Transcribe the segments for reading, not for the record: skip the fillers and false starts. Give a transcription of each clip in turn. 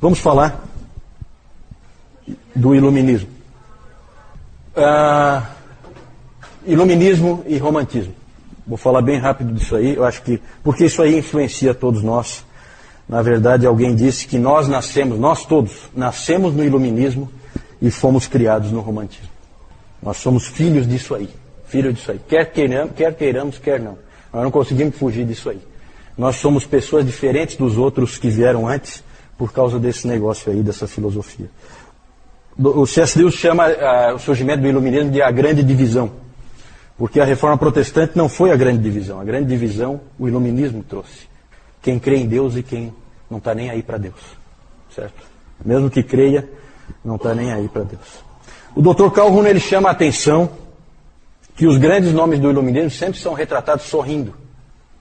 Vamos falar do iluminismo. Iluminismo e romantismo. Vou falar bem rápido disso aí, eu acho que, porque isso aí influencia todos nós. Na verdade, alguém disse que nós todos nascemos no iluminismo e fomos criados no romantismo. Nós somos filhos disso aí. Quer queiramos, quer não. Nós não conseguimos fugir disso aí. Nós somos pessoas diferentes dos outros que vieram antes por causa desse negócio aí, dessa filosofia. O C.S. Lewis chama o surgimento do iluminismo de a grande divisão. Porque a reforma protestante não foi a grande divisão. A grande divisão o iluminismo trouxe. Quem crê em Deus e quem não está nem aí para Deus. Certo? Mesmo que creia, não está nem aí para Deus. O Dr. Calhoun, ele chama a atenção que os grandes nomes do iluminismo sempre são retratados sorrindo.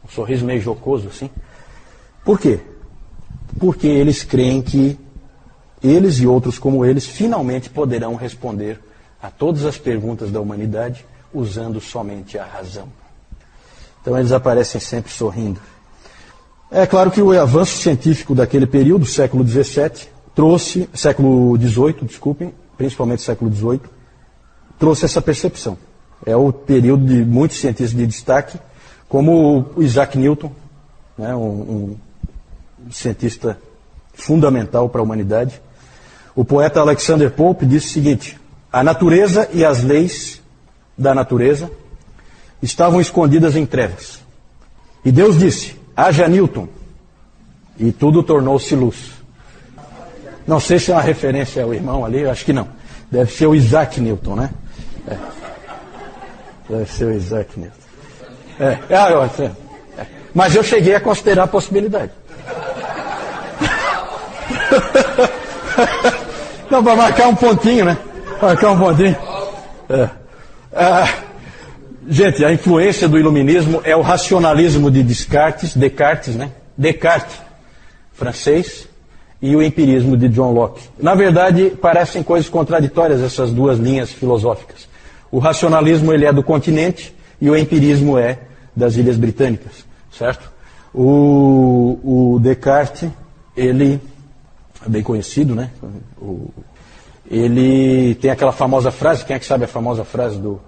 Um sorriso meio jocoso, assim. Por quê? Porque eles creem que eles e outros como eles finalmente poderão responder a todas as perguntas da humanidade usando somente a razão. Então eles aparecem sempre sorrindo. É claro que o avanço científico daquele período, século XVII, século XVIII, principalmente século XVIII, trouxe essa percepção. É o período de muitos cientistas de destaque, como o Isaac Newton, né, um cientista fundamental para a humanidade. O poeta Alexander Pope disse o seguinte: a natureza e as leis da natureza estavam escondidas em trevas. E Deus disse: haja Newton, e tudo tornou-se luz. Não sei se é uma referência ao irmão ali, eu acho que não. Deve ser o Isaac Newton, né? Deve ser o Isaac Newton. Mas eu cheguei a considerar a possibilidade. Não, para marcar um pontinho, né? Marcar um pontinho. Gente, a influência do iluminismo é o racionalismo de Descartes, né? Descartes, francês, e o empirismo de John Locke. Na verdade, parecem coisas contraditórias essas duas linhas filosóficas. O racionalismo, ele é do continente e o empirismo é das Ilhas Britânicas, certo? O Descartes, ele é bem conhecido, né? Ele tem aquela famosa frase, quem é que sabe a famosa frase do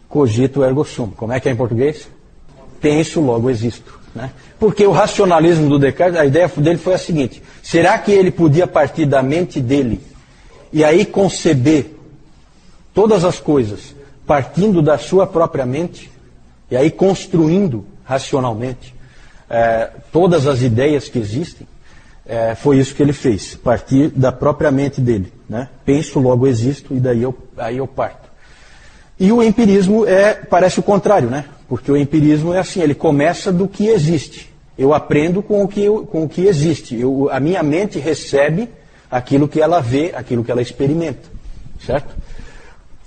cogito ergo sum? Como é que é em português? Penso, logo existo. Né? Porque o racionalismo do Descartes, a ideia dele foi a seguinte: será que ele podia partir da mente dele e aí conceber todas as coisas partindo da sua própria mente e aí construindo racionalmente todas as ideias que existem? Foi isso que ele fez, partir da própria mente dele. Né? Penso, logo existo, e daí eu parto. E o empirismo parece o contrário, né? Porque o empirismo é assim, ele começa do que existe. Eu aprendo com o que existe. A minha mente recebe aquilo que ela vê, aquilo que ela experimenta. Certo?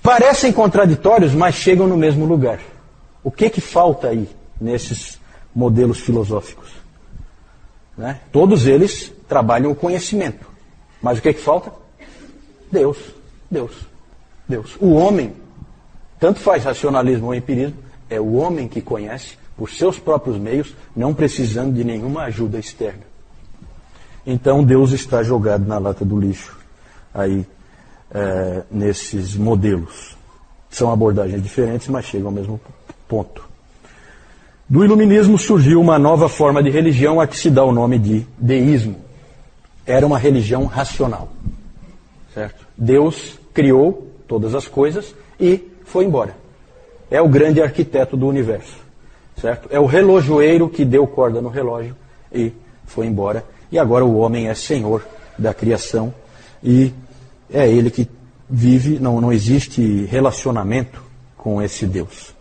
Parecem contraditórios, mas chegam no mesmo lugar. O que falta aí nesses modelos filosóficos? Né? Todos eles trabalham o conhecimento. Mas o que falta? Deus. O homem, tanto faz racionalismo ou empirismo, é o homem que conhece por seus próprios meios, não precisando de nenhuma ajuda externa. Então Deus está jogado na lata do lixo aí nesses modelos. São abordagens diferentes, mas chegam ao mesmo ponto. Do iluminismo surgiu uma nova forma de religião a que se dá o nome de deísmo. Era uma religião racional. Certo? Deus criou todas as coisas e foi embora. É o grande arquiteto do universo. Certo? É o relojoeiro que deu corda no relógio e foi embora. E agora o homem é senhor da criação e é ele que vive, não existe relacionamento com esse Deus.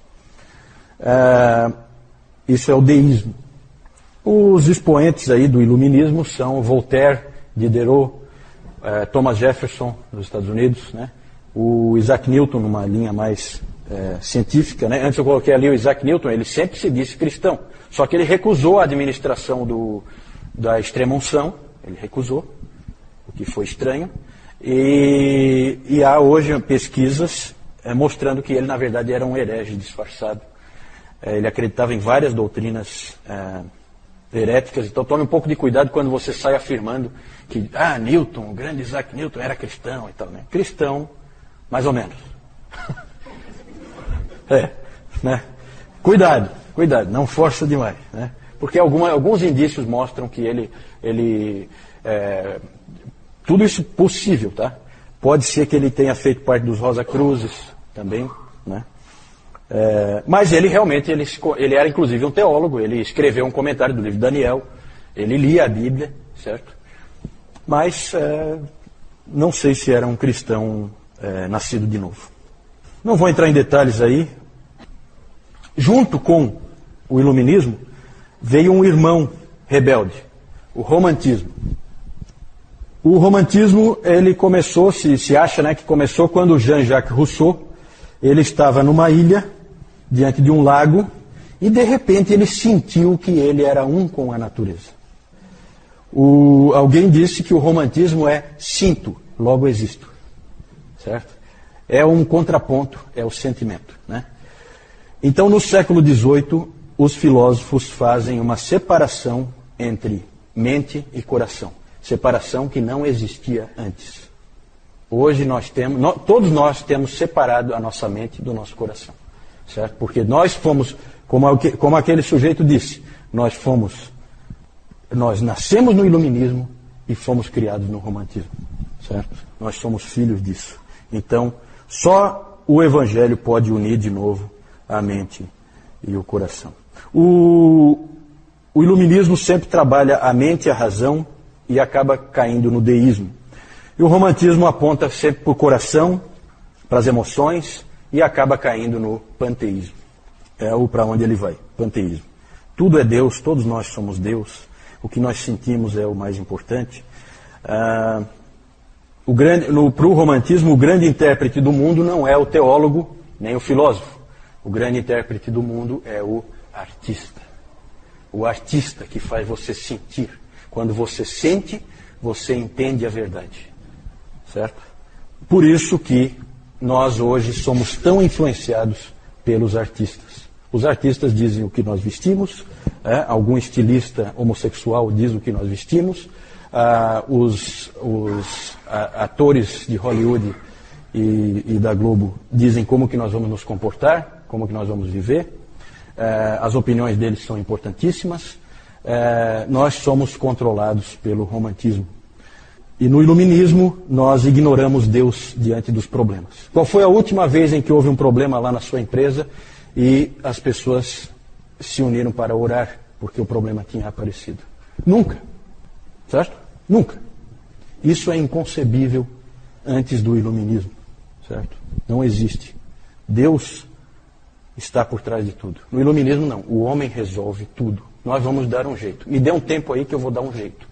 Isso é o deísmo. Os expoentes aí do iluminismo são Voltaire, Diderot, Thomas Jefferson, dos Estados Unidos, né? O Isaac Newton, numa linha mais científica, né? Antes eu coloquei ali o Isaac Newton, ele sempre se disse cristão, só que ele recusou a administração da extrema-unção, ele recusou, o que foi estranho, e há hoje pesquisas mostrando que ele, na verdade, era um herege disfarçado. Ele acreditava em várias doutrinas heréticas. Então tome um pouco de cuidado quando você sai afirmando que Newton, o grande Isaac Newton era cristão e tal, né? Cristão, mais ou menos. Né? Cuidado, não força demais, né? Porque alguns indícios mostram que ele tudo isso possível, tá? Pode ser que ele tenha feito parte dos Rosa Cruzes também, né? Mas ele realmente, ele era inclusive um teólogo, ele escreveu um comentário do livro de Daniel, ele lia a Bíblia, certo? Mas não sei se era um cristão nascido de novo. Não vou entrar em detalhes aí. Junto com o iluminismo, veio um irmão rebelde, o romantismo. O romantismo, ele começou, se acha, né, que começou quando Jean-Jacques Rousseau, ele estava numa ilha, diante de um lago, e de repente ele sentiu que ele era um com a natureza. Alguém disse que o romantismo é sinto, logo existo. Certo? É um contraponto, é o sentimento, né? Então, no século XVIII, os filósofos fazem uma separação entre mente e coração. Separação que não existia antes. Hoje todos nós temos separado a nossa mente do nosso coração. Certo? Porque nós fomos, como aquele sujeito disse, nós nascemos no iluminismo e fomos criados no romantismo. Certo? Nós somos filhos disso. Então, só o Evangelho pode unir de novo a mente e o coração. O iluminismo sempre trabalha a mente e a razão e acaba caindo no deísmo. E o romantismo aponta sempre para o coração, para as emoções, e acaba caindo no panteísmo. É para onde ele vai, panteísmo. Tudo é Deus, todos nós somos Deus. O que nós sentimos é o mais importante. Para o romantismo, o grande intérprete do mundo não é o teólogo, nem o filósofo. O grande intérprete do mundo é o artista. O artista que faz você sentir. Quando você sente, você entende a verdade. Certo? Por isso que nós hoje somos tão influenciados pelos artistas. Os artistas dizem o que nós vestimos, algum estilista homossexual diz o que nós vestimos, os atores de Hollywood e da Globo dizem como que nós vamos nos comportar, como que nós vamos viver. As opiniões deles são importantíssimas. Nós somos controlados pelo romantismo. E no iluminismo, nós ignoramos Deus diante dos problemas. Qual foi a última vez em que houve um problema lá na sua empresa e as pessoas se uniram para orar porque o problema tinha aparecido? Nunca. Certo? Nunca. Isso é inconcebível antes do iluminismo. Certo? Não existe. Deus está por trás de tudo. No iluminismo, não. O homem resolve tudo. Nós vamos dar um jeito. Me dê um tempo aí que eu vou dar um jeito.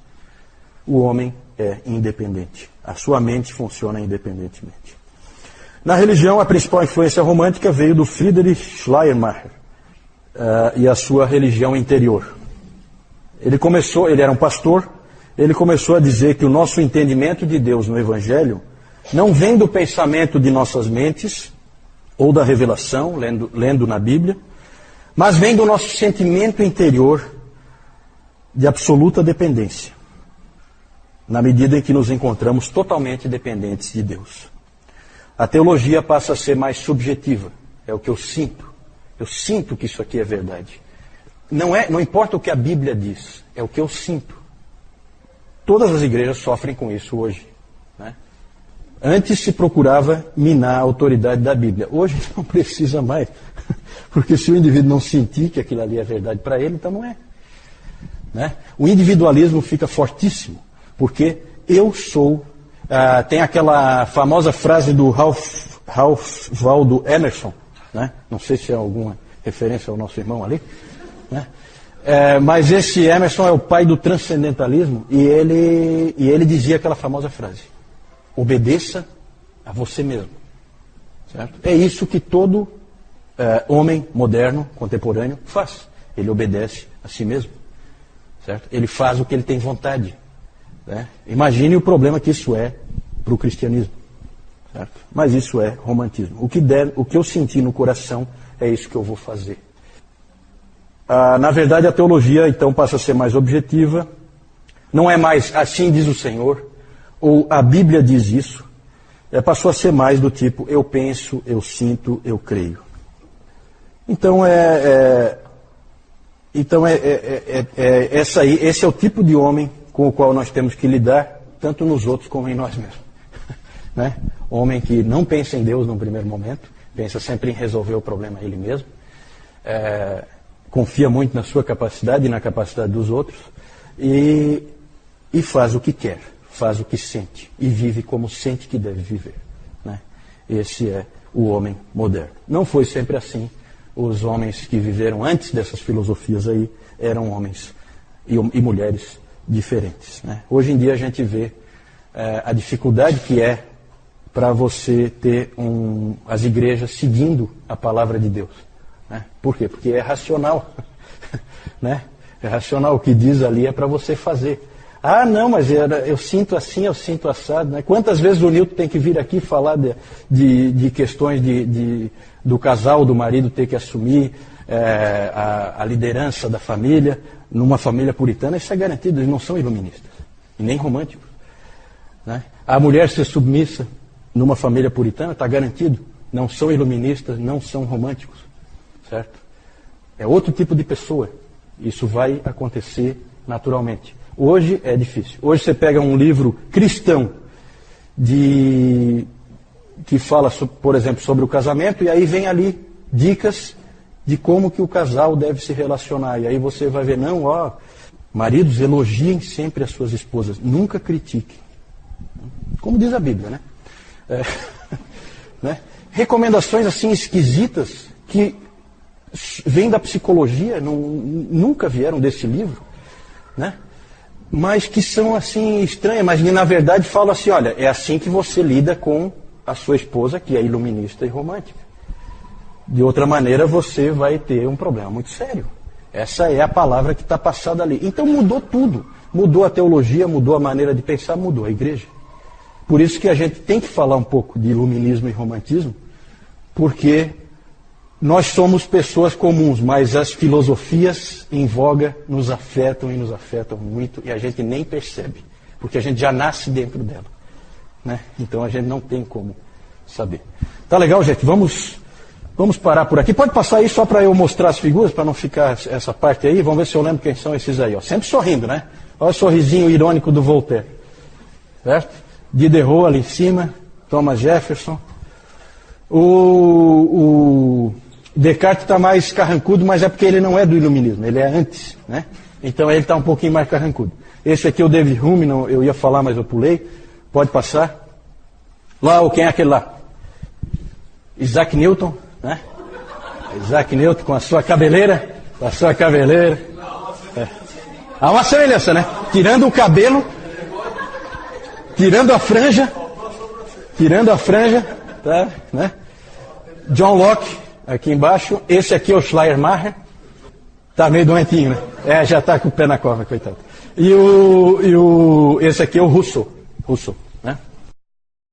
O homem é independente. A sua mente funciona independentemente. Na religião, a principal influência romântica veio do Friedrich Schleiermacher e a sua religião interior. Ele era um pastor, ele começou a dizer que o nosso entendimento de Deus no Evangelho não vem do pensamento de nossas mentes, ou da revelação, lendo na Bíblia, mas vem do nosso sentimento interior de absoluta dependência, na medida em que nos encontramos totalmente dependentes de Deus. A teologia passa a ser mais subjetiva, é o que eu sinto. Eu sinto que isso aqui é verdade. Não importa o que a Bíblia diz, é o que eu sinto. Todas as igrejas sofrem com isso hoje, né? Antes se procurava minar a autoridade da Bíblia. Hoje não precisa mais. Porque se o indivíduo não sentir que aquilo ali é verdade para ele, então não é. Né? O individualismo fica fortíssimo. Porque eu sou... tem aquela famosa frase do Ralph Waldo Emerson. Né? Não sei se é alguma referência ao nosso irmão ali. Né? Mas esse Emerson é o pai do transcendentalismo. E ele dizia aquela famosa frase. Obedeça a você mesmo. Certo? É isso que todo homem moderno, contemporâneo, faz. Ele obedece a si mesmo. Certo? Ele faz o que ele tem vontade. Né? Imagine o problema que isso é para o cristianismo. Certo? Mas isso é romantismo. O que eu senti no coração é isso que eu vou fazer. Na verdade, a teologia, então, passa a ser mais objetiva. Não é mais assim diz o Senhor, ou a Bíblia diz isso. Passou a ser mais do tipo, eu penso, eu sinto, eu creio. Então, esse é o tipo de homem com o qual nós temos que lidar, tanto nos outros como em nós mesmos. Né? Homem que não pensa em Deus num primeiro momento, pensa sempre em resolver o problema ele mesmo, confia muito na sua capacidade e na capacidade dos outros, e faz o que quer, faz o que sente, e vive como sente que deve viver. Né? Esse é o homem moderno. Não foi sempre assim. Os homens que viveram antes dessas filosofias aí eram homens e mulheres diferentes. Né? Hoje em dia a gente vê a dificuldade que é para você ter as igrejas seguindo a palavra de Deus. Né? Por quê? Porque é racional. Né? É racional. O que diz ali é para você fazer. Ah, não, mas eu sinto assim, eu sinto assado. Né? Quantas vezes o Nilton tem que vir aqui falar de questões do casal, do marido ter que assumir a liderança da família, numa família puritana? Isso é garantido, eles não são iluministas, e nem românticos. Né? A mulher ser submissa numa família puritana, está garantido, não são iluministas, não são românticos. Certo? É outro tipo de pessoa. Isso vai acontecer naturalmente. Hoje é difícil. Hoje você pega um livro cristão que fala, por exemplo, sobre o casamento, e aí vem ali dicas de como que o casal deve se relacionar. E aí você vai ver, maridos, elogiem sempre as suas esposas, nunca critiquem. Como diz a Bíblia, né? Né? Recomendações assim esquisitas que vêm da psicologia, nunca vieram desse livro, né? Mas que são assim estranhas, mas que na verdade falam assim, olha, é assim que você lida com a sua esposa, que é iluminista e romântica. De outra maneira você vai ter um problema muito sério. Essa é a palavra que está passada ali. Então mudou tudo. Mudou a teologia, mudou a maneira de pensar, mudou a igreja. Por isso que a gente tem que falar um pouco de iluminismo e romantismo, porque nós somos pessoas comuns, mas as filosofias em voga nos afetam e nos afetam muito, e a gente nem percebe, porque a gente já nasce dentro dela. Né? Então a gente não tem como saber. Tá legal, gente? Vamos parar por aqui. Pode passar aí só para eu mostrar as figuras, para não ficar essa parte aí. Vamos ver se eu lembro quem são esses aí. Ó. Sempre sorrindo, né? Olha o sorrisinho irônico do Voltaire. Certo? Diderot ali em cima, Thomas Jefferson. O Descartes está mais carrancudo, mas é porque ele não é do iluminismo, ele é antes, né? Então ele está um pouquinho mais carrancudo. Esse aqui é o David Hume, eu ia falar, mas eu pulei. Pode passar. Lá, quem é aquele lá? Isaac Newton, né? Isaac Newton com a sua cabeleira. Há uma semelhança, né? Tirando o cabelo, tirando a franja, tá? Né? John Locke, aqui embaixo. Esse aqui é o Schleiermacher. Tá meio doentinho, né? Já tá com o pé na cova, coitado. Esse aqui é o Rousseau.